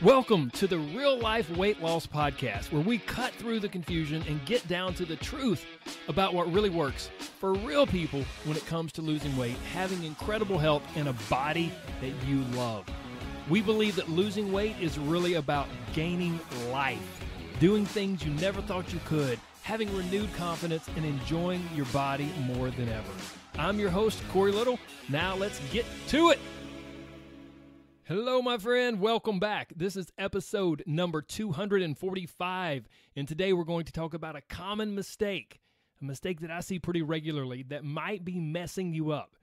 Welcome to the Real Life Weight Loss Podcast, where we cut through the confusion and get down to the truth about what really works for real people when it comes to losing weight, having incredible health, and a body that you love. We believe that losing weight is really about gaining life, doing things you never thought you could, having renewed confidence, and enjoying your body more than ever. I'm your host, Corey Little. Now let's get to it. Hello, my friend. Welcome back. This is episode number 245, and today we're going to talk about a common mistake, a mistake that I see pretty regularly that might be messing you up.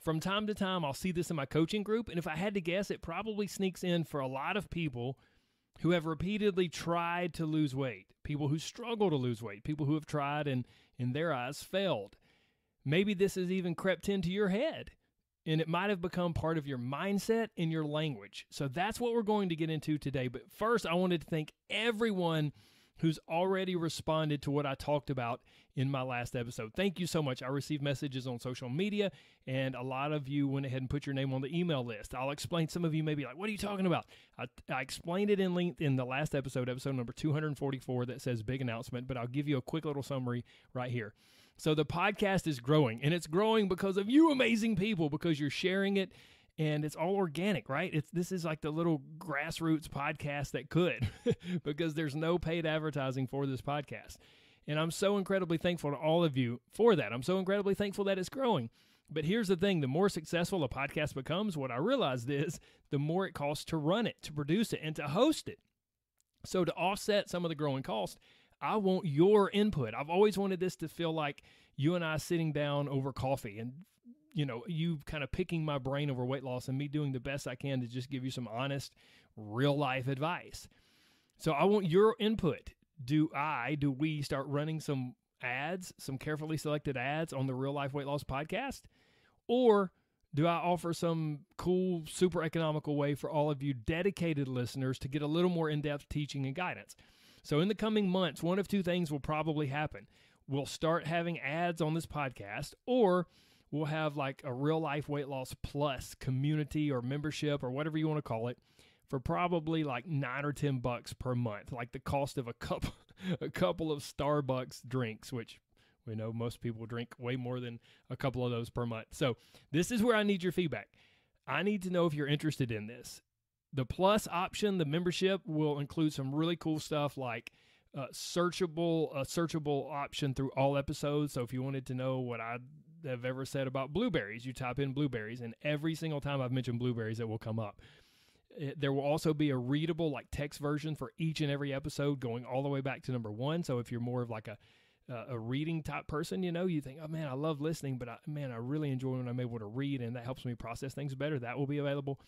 From time to time, I'll see this in my coaching group, and if I had to guess, it probably sneaks in for a lot of people who have repeatedly tried to lose weight, people who struggle to lose weight, people who have tried and, in their eyes, failed. Maybe this has even crept into your head, and it might have become part of your mindset and your language. So that's what we're going to get into today. But first, I wanted to thank everyone who's already responded to what I talked about in my last episode. Thank you so much. I received messages on social media, and a lot of you went ahead and put your name on the email list. I'll explain. Some of you may be like, what are you talking about? I explained it in length in the last episode number 244, that says big announcement, but I'll give you a quick little summary right here. So the podcast is growing, and it's growing because of you amazing people, because you're sharing it, and it's all organic, right? This is like the little grassroots podcast that could, because there's no paid advertising for this podcast. And I'm so incredibly thankful to all of you for that. I'm so incredibly thankful that it's growing. But here's the thing, the more successful a podcast becomes, what I realized is the more it costs to run it, to produce it, and to host it. So to offset some of the growing cost, I want your input. I've always wanted this to feel like you and I sitting down over coffee and, you kind of picking my brain over weight loss and me doing the best I can to just give you some honest, real life advice. So I want your input. Do we start running some ads, some carefully selected ads on the Real Life Weight Loss Podcast? Or do I offer some cool, super economical way for all of you dedicated listeners to get a little more in-depth teaching and guidance? So in the coming months, one of two things will probably happen. We'll start having ads on this podcast, or we'll have like a Real Life Weight Loss Plus community or membership or whatever you want to call it for probably like $9 or $10 per month, like the cost of a couple of Starbucks drinks, which we know most people drink way more than a couple of those per month. So this is where I need your feedback. I need to know if you're interested in this. The Plus option, the membership, will include some really cool stuff like a searchable option through all episodes. So if you wanted to know what I have ever said about blueberries, you type in blueberries, and every single time I've mentioned blueberries, it will come up. There will also be a readable like text version for each and every episode going all the way back to number 1. So if you're more of like a reading type person, you think, oh man, I love listening, but I really enjoy when I'm able to read, and that helps me process things better. That will be available.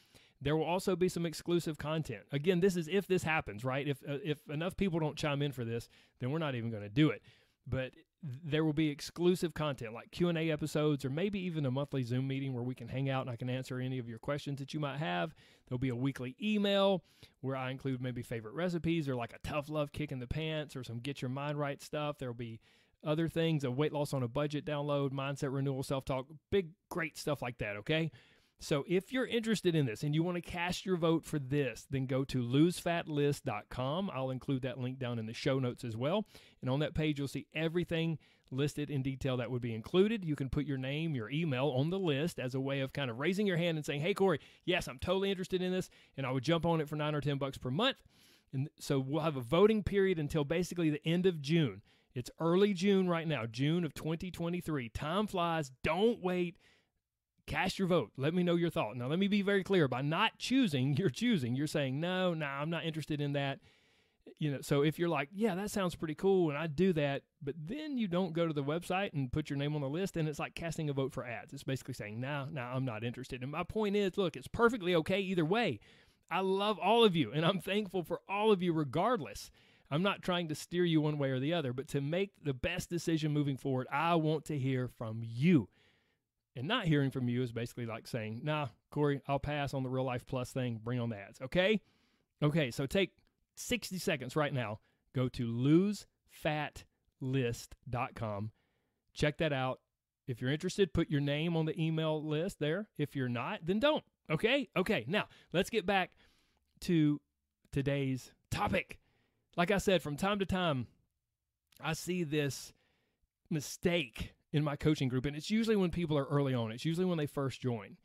There will also be some exclusive content. Again, this is if this happens, right? If enough people don't chime in for this, then we're not even going to do it. But there will be exclusive content like Q&A episodes, or maybe even a monthly Zoom meeting where we can hang out and I can answer any of your questions that you might have. There'll be a weekly email where I include maybe favorite recipes or like a tough love kick in the pants or some get your mind right stuff. There'll be other things, a weight loss on a budget download, mindset renewal, self-talk, big, great stuff like that, okay? So if you're interested in this and you want to cast your vote for this, then go to losefatlist.com. I'll include that link down in the show notes as well. And on that page, you'll see everything listed in detail that would be included. You can put your name, your email on the list as a way of kind of raising your hand and saying, hey, Corey, yes, I'm totally interested in this, and I would jump on it for $9 or $10 per month. And so we'll have a voting period until basically the end of June. It's early June right now, June of 2023. Time flies. Don't wait. Cast your vote. Let me know your thought. Now, let me be very clear. By not choosing, you're choosing. You're saying, no, I'm not interested in that. So if you're like, yeah, that sounds pretty cool, and I'd do that, but then you don't go to the website and put your name on the list, and it's like casting a vote for ads. It's basically saying, no, I'm not interested. And my point is, look, it's perfectly okay either way. I love all of you, and I'm thankful for all of you regardless. I'm not trying to steer you one way or the other, but to make the best decision moving forward, I want to hear from you. And not hearing from you is basically like saying, nah, Corey, I'll pass on the Real Life Plus thing. Bring on the ads, okay? Okay, so take 60 seconds right now. Go to losefatlist.com. Check that out. If you're interested, put your name on the email list there. If you're not, then don't. Okay? Okay, now let's get back to today's topic. Like I said, from time to time, I see this mistake in my coaching group, and it's usually when people are early on. It's usually when they first join.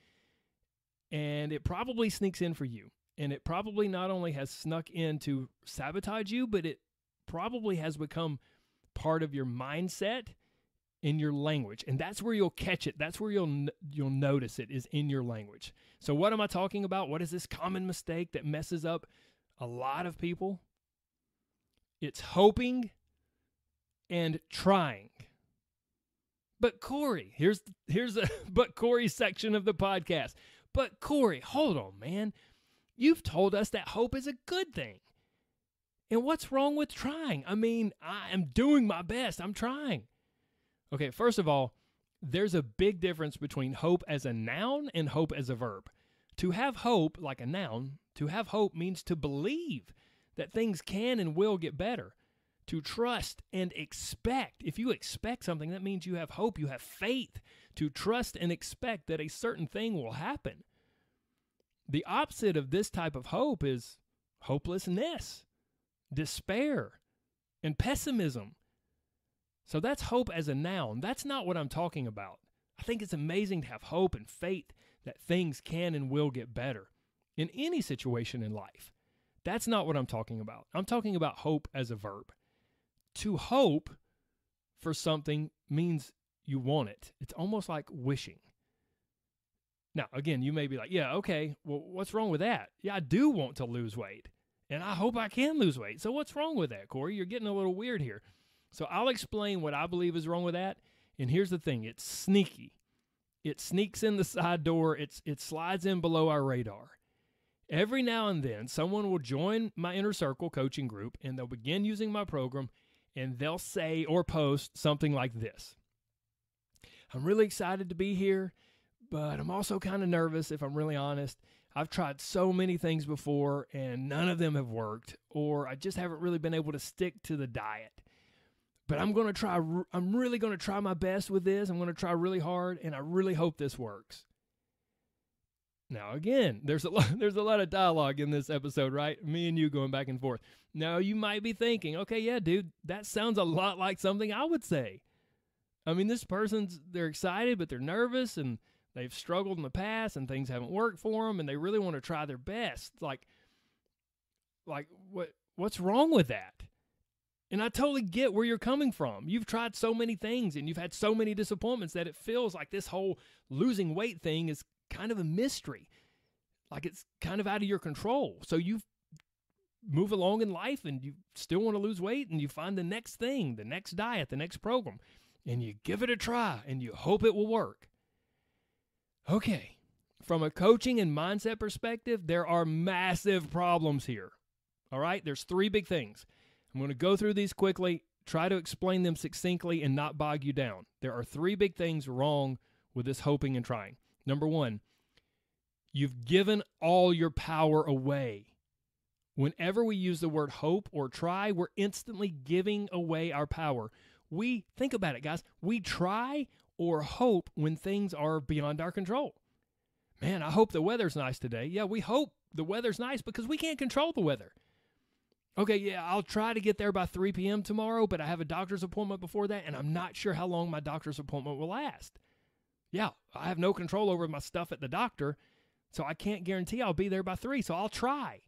And it probably sneaks in for you. And it probably not only has snuck in to sabotage you, but it probably has become part of your mindset in your language. And that's where you'll catch it. That's where you'll notice it, is in your language. So what am I talking about? What is this common mistake that messes up a lot of people? It's hoping and trying. But Corey, here's a but Corey section of the podcast. But Corey, hold on, man. You've told us that hope is a good thing. And what's wrong with trying? I mean, I am doing my best. I'm trying. Okay, first of all, there's a big difference between hope as a noun and hope as a verb. To have hope, like a noun, to have hope means to believe that things can and will get better. To trust and expect. If you expect something, that means you have hope, you have faith. To trust and expect that a certain thing will happen. The opposite of this type of hope is hopelessness, despair, and pessimism. So that's hope as a noun. That's not what I'm talking about. I think it's amazing to have hope and faith that things can and will get better in any situation in life. That's not what I'm talking about. I'm talking about hope as a verb. To hope for something means you want it. It's almost like wishing. Now, again, you may be like, yeah, okay, well, what's wrong with that? Yeah, I do want to lose weight, and I hope I can lose weight. So what's wrong with that, Corey? You're getting a little weird here. So I'll explain what I believe is wrong with that, and here's the thing. It's sneaky. It sneaks in the side door. It slides in below our radar. Every now and then, someone will join my Inner Circle coaching group, and they'll begin using my program, and they'll say or post something like this. I'm really excited to be here, but I'm also kind of nervous, if I'm really honest. I've tried so many things before, and none of them have worked, or I just haven't really been able to stick to the diet. But I'm really going to try my best with this. I'm going to try really hard, and I really hope this works. Now, again, there's a lot of dialogue in this episode, right? Me and you going back and forth. Now, you might be thinking, okay, yeah, dude, that sounds a lot like something I would say. I mean, they're excited, but they're nervous, and they've struggled in the past, and things haven't worked for them, and they really want to try their best. Like what's wrong with that? And I totally get where you're coming from. You've tried so many things, and you've had so many disappointments that it feels like this whole losing weight thing is kind of a mystery. Like it's kind of out of your control. So you move along in life, and you still want to lose weight, and you find the next thing, the next diet, the next program, and you give it a try, and you hope it will work. Okay, from a coaching and mindset perspective, there are massive problems here. All right, there's 3 big things. I'm going to go through these quickly, try to explain them succinctly and not bog you down. There are 3 big things wrong with this hoping and trying. Number 1, you've given all your power away. Whenever we use the word hope or try, we're instantly giving away our power. Think about it, guys. We try or hope when things are beyond our control. Man, I hope the weather's nice today. Yeah, we hope the weather's nice because we can't control the weather. Okay, yeah, I'll try to get there by 3 p.m. tomorrow, but I have a doctor's appointment before that, and I'm not sure how long my doctor's appointment will last. Yeah, I have no control over my stuff at the doctor, so I can't guarantee I'll be there by 3, so I'll try,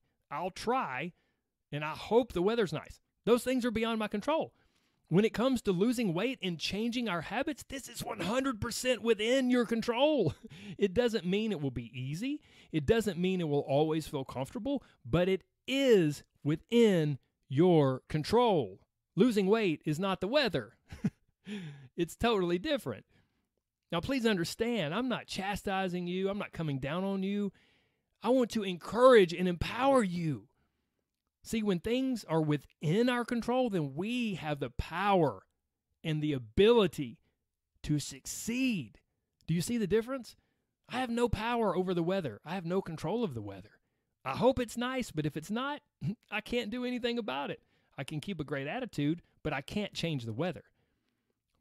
and I hope the weather's nice. Those things are beyond my control. When it comes to losing weight and changing our habits, this is 100% within your control. It doesn't mean it will be easy. It doesn't mean it will always feel comfortable, but it is within your control. Losing weight is not the weather. It's totally different. Now, please understand, I'm not chastising you. I'm not coming down on you. I want to encourage and empower you. See, when things are within our control, then we have the power and the ability to succeed. Do you see the difference? I have no power over the weather. I have no control of the weather. I hope it's nice, but if it's not, I can't do anything about it. I can keep a great attitude, but I can't change the weather.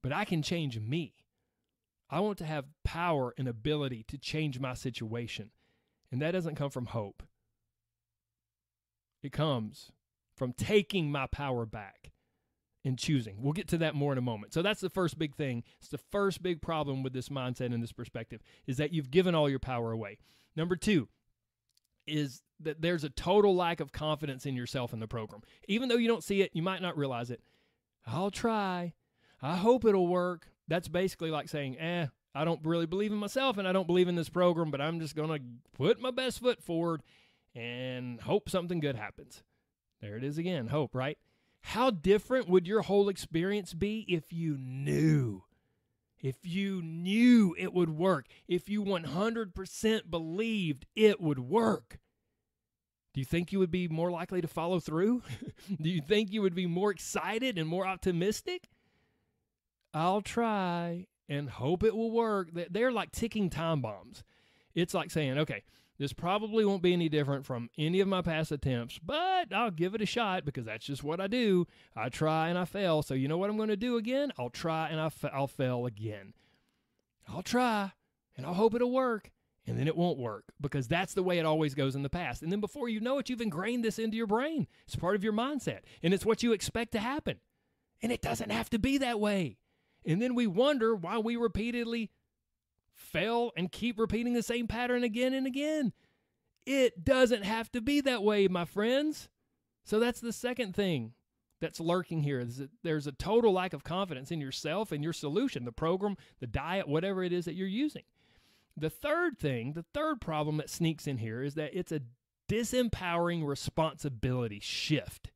But I can change me. I want to have power and ability to change my situation, and that doesn't come from hope. It comes from taking my power back and choosing. We'll get to that more in a moment. So that's the first big thing. It's the first big problem with this mindset and this perspective is that you've given all your power away. Number two is that there's a total lack of confidence in yourself in the program. Even though you don't see it, you might not realize it. I'll try. I hope it'll work. That's basically like saying, I don't really believe in myself and I don't believe in this program, but I'm just going to put my best foot forward and hope something good happens. There it is again, hope, right? How different would your whole experience be if you knew? If you knew it would work, if you 100% believed it would work, do you think you would be more likely to follow through? Do you think you would be more excited and more optimistic? I'll try and hope it will work. They're like ticking time bombs. It's like saying, okay, this probably won't be any different from any of my past attempts, but I'll give it a shot because that's just what I do. I try and I fail. So you know what I'm going to do again? I'll try and I'll fail again. I'll try and I'll hope it'll work. And then it won't work because that's the way it always goes in the past. And then before you know it, you've ingrained this into your brain. It's part of your mindset. And it's what you expect to happen. And it doesn't have to be that way. And then we wonder why we repeatedly fail and keep repeating the same pattern again and again. It doesn't have to be that way, my friends. So that's the second thing that's lurking here. Is that there's a total lack of confidence in yourself and your solution, the program, the diet, whatever it is that you're using. The third problem that sneaks in here is that it's a disempowering responsibility shift.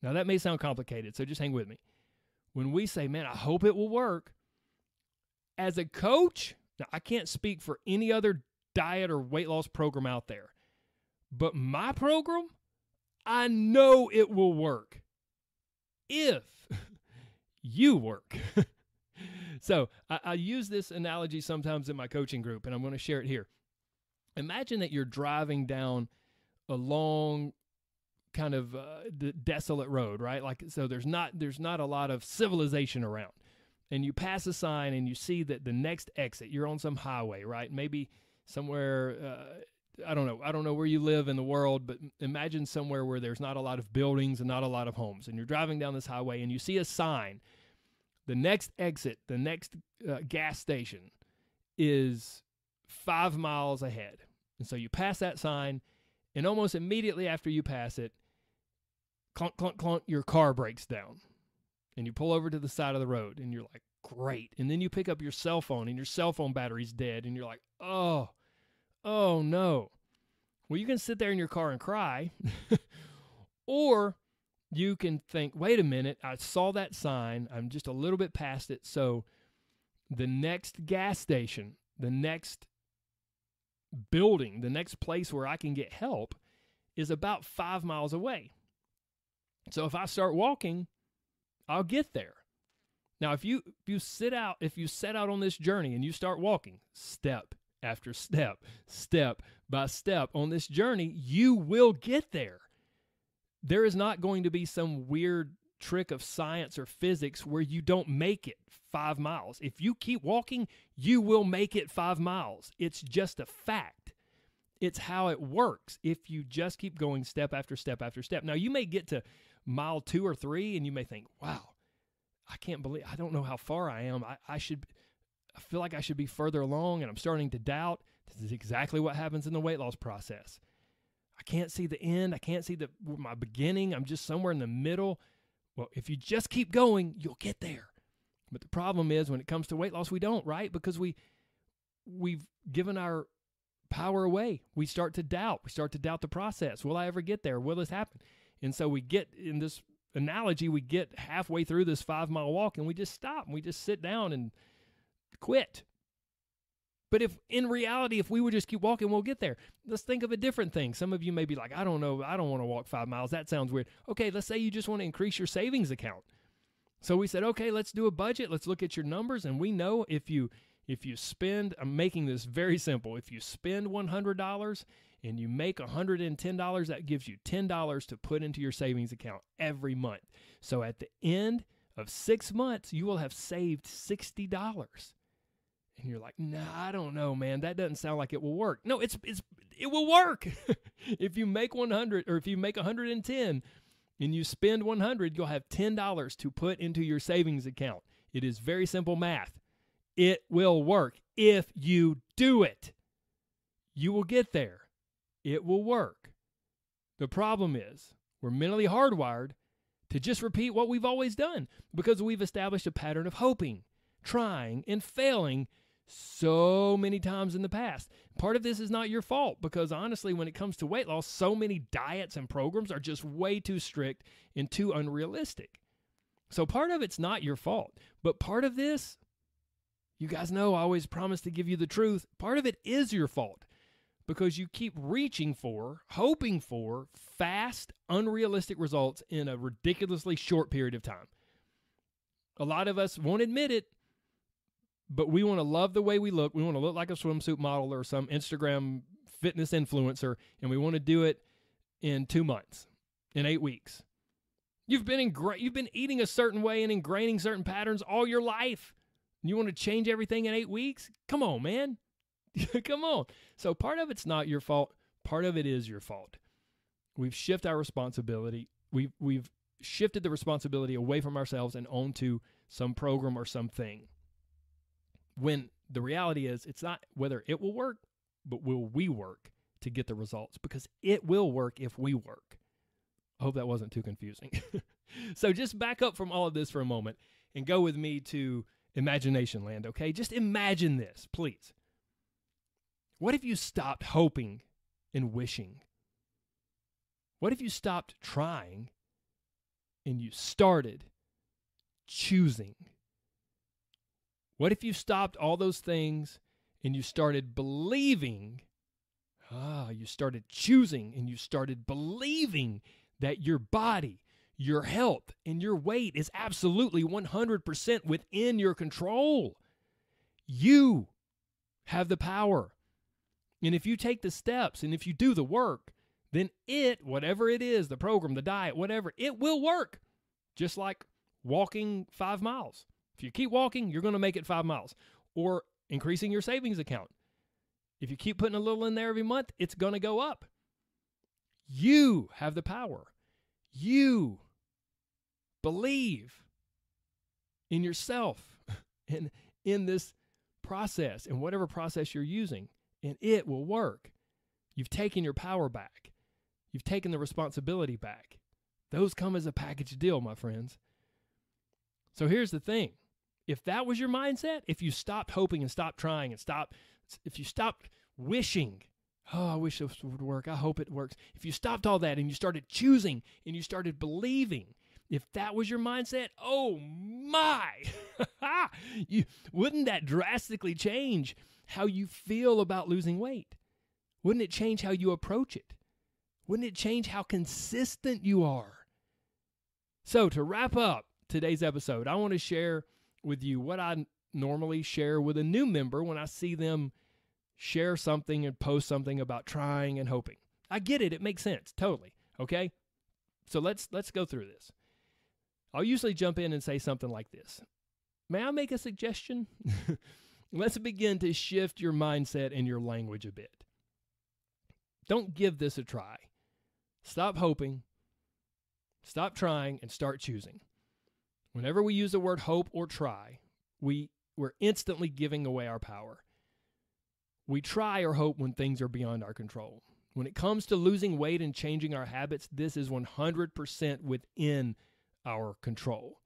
Now, that may sound complicated, so just hang with me. When we say, man, I hope it will work, as a coach, now I can't speak for any other diet or weight loss program out there, but my program, I know it will work if you work. So I use this analogy sometimes in my coaching group, and I'm going to share it here. Imagine that you're driving down a long kind of desolate road, right? Like, so there's not a lot of civilization around, and you pass a sign and you see that the next exit, you're on some highway, right? Maybe somewhere, I don't know where you live in the world, but imagine somewhere where there's not a lot of buildings and not a lot of homes, and you're driving down this highway and you see a sign. The next exit, the next gas station is 5 miles ahead. And so you pass that sign, and almost immediately after you pass it, clunk, clunk, clunk, your car breaks down. And you pull over to the side of the road, and you're like, great. And then you pick up your cell phone, and your cell phone battery's dead, and you're like, oh no. Well, you can sit there in your car and cry, or you can think, wait a minute, I saw that sign. I'm just a little bit past it. So the next gas station, the next building, the next place where I can get help is about 5 miles away. So if I start walking, I'll get there. Now, if you set out on this journey and you start walking step after step, step by step on this journey, you will get there. There is not going to be some weird trick of science or physics where you don't make it 5 miles. If you keep walking, you will make it 5 miles. It's just a fact. It's how it works if you just keep going step after step after step. Now, you may get to mile 2 or 3 and you may think, wow, I don't know how far I am. I feel like I should be further along, and I'm starting to doubt. This is exactly what happens in the weight loss process. I can't see the end. I can't see my beginning. I'm just somewhere in the middle. Well, if you just keep going, you'll get there. But the problem is when it comes to weight loss, we don't, right? Because we've given our power away. We start to doubt. We start to doubt the process. Will I ever get there? Will this happen? And so we get, in this analogy, we get halfway through this 5 mile walk and we just stop and we just sit down and quit. But if in reality, if we would just keep walking, we'll get there. Let's think of a different thing. Some of you may be like, I don't know, I don't want to walk 5 miles. That sounds weird. Okay, let's say you just want to increase your savings account. So we said, okay, let's do a budget. Let's look at your numbers. And we know if you spend, I'm making this very simple. If you spend $100 and you make $110, that gives you $10 to put into your savings account every month. So at the end of 6 months, you will have saved $60. And you're like, nah, I don't know, man. That doesn't sound like it will work. No, it's it will work. If you make 100, or if you make 110 and you spend 100, you'll have $10 to put into your savings account. It is very simple math. It will work if you do it. You will get there. It will work. The problem is we're mentally hardwired to just repeat what we've always done because we've established a pattern of hoping, trying, and failing so many times in the past. Part of this is not your fault because honestly, when it comes to weight loss, so many diets and programs are just way too strict and too unrealistic. So part of it's not your fault, but part of this, you guys know I always promise to give you the truth. Part of it is your fault because you keep reaching for, hoping for fast, unrealistic results in a ridiculously short period of time. A lot of us won't admit it, but we want to love the way we look. We want to look like a swimsuit model or some Instagram fitness influencer, and we want to do it in 2 months, in 8 weeks. You've been eating a certain way and ingraining certain patterns all your life. You want to change everything in 8 weeks? Come on, man. Come on. So part of it's not your fault. Part of it is your fault. We've shifted our responsibility. We've shifted the responsibility away from ourselves and onto some program or something. When the reality is, it's not whether it will work, but will we work to get the results? Because it will work if we work. I hope that wasn't too confusing. So just back up from all of this for a moment and go with me to imagination land, okay? Just imagine this, please. What if you stopped hoping and wishing? What if you stopped trying and you started choosing? What if you stopped all those things and you started believing? You started choosing and you started believing that your body, your health, and your weight is absolutely 100% within your control. You have the power. And if you take the steps and if you do the work, then whatever it is, the program, the diet, whatever, it will work. Just like walking 5 miles. If you keep walking, you're going to make it 5 miles. Or increasing your savings account. If you keep putting a little in there every month, it's going to go up. You have the power. You believe in yourself and in this process and whatever process you're using, and it will work. You've taken your power back. You've taken the responsibility back. Those come as a package deal, my friends. So here's the thing. If that was your mindset, if you stopped hoping and stopped trying and if you stopped wishing, I wish this would work, I hope it works. If you stopped all that and you started choosing and you started believing, if that was your mindset, oh my, wouldn't that drastically change how you feel about losing weight? Wouldn't it change how you approach it? Wouldn't it change how consistent you are? So to wrap up today's episode, I want to share with you what I normally share with a new member when I see them share something and post something about trying and hoping. I get it. It makes sense. Totally. Okay? So let's go through this. I'll usually jump in and say something like this. May I make a suggestion? Let's begin to shift your mindset and your language a bit. Don't give this a try. Stop hoping, stop trying, and start choosing. Whenever we use the word hope or try, we're instantly giving away our power. We try or hope when things are beyond our control. When it comes to losing weight and changing our habits, this is 100% within our control.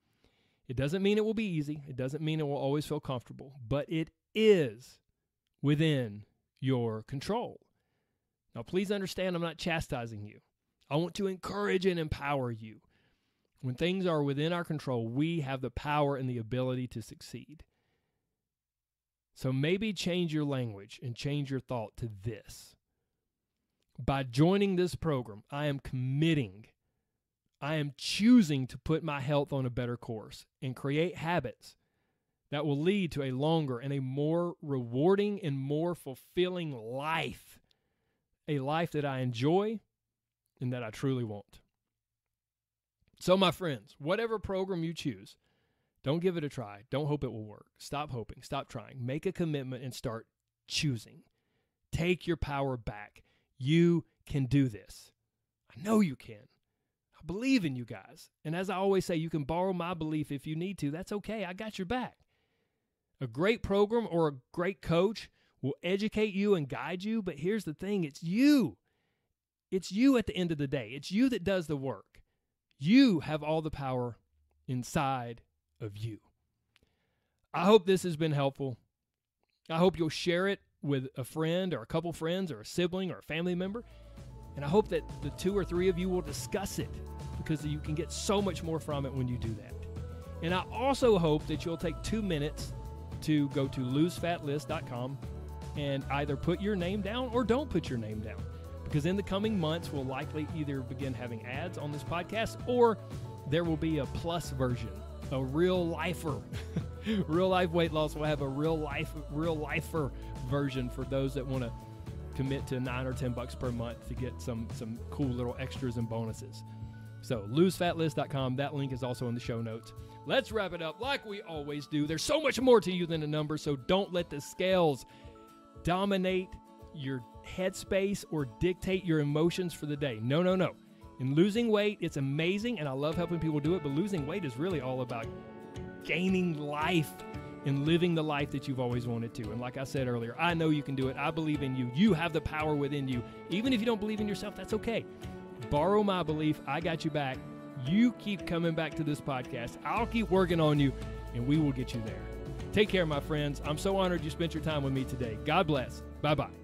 It doesn't mean it will be easy. It doesn't mean it will always feel comfortable, but it is within your control. Now, please understand, I'm not chastising you. I want to encourage and empower you. When things are within our control, we have the power and the ability to succeed. So maybe change your language and change your thought to this. By joining this program, I am choosing to put my health on a better course and create habits that will lead to a longer and a more rewarding and more fulfilling life. A life that I enjoy and that I truly want. So my friends, whatever program you choose, don't give it a try. Don't hope it will work. Stop hoping. Stop trying. Make a commitment and start choosing. Take your power back. You can do this. I know you can. I believe in you guys. And as I always say, you can borrow my belief if you need to. That's okay. I got your back. A great program or a great coach will educate you and guide you, but here's the thing. It's you. It's you at the end of the day. It's you that does the work. You have all the power inside of you. I hope this has been helpful. I hope you'll share it with a friend or a couple friends or a sibling or a family member. And I hope that the 2 or 3 of you will discuss it, because you can get so much more from it when you do that. And I also hope that you'll take 2 minutes to go to losefatlist.com and either put your name down or don't put your name down. Because in the coming months, we'll likely either begin having ads on this podcast, or there will be a plus version, a real lifer. Real life weight loss will have a real lifer version for those that want to commit to $9 or $10 per month to get some cool little extras and bonuses. So losefatlist.com, that link is also in the show notes. Let's wrap it up like we always do. There's so much more to you than a number, so don't let the scales dominate your headspace or dictate your emotions for the day. No. In losing weight, it's amazing, and I love helping people do it, but losing weight is really all about gaining life and living the life that you've always wanted to. And like I said earlier, I know you can do it. I believe in you. You have the power within you. Even if you don't believe in yourself, that's okay. Borrow my belief. I got you back. You keep coming back to this podcast. I'll keep working on you, and we will get you there. Take care, my friends. I'm so honored you spent your time with me today. God bless. Bye-bye.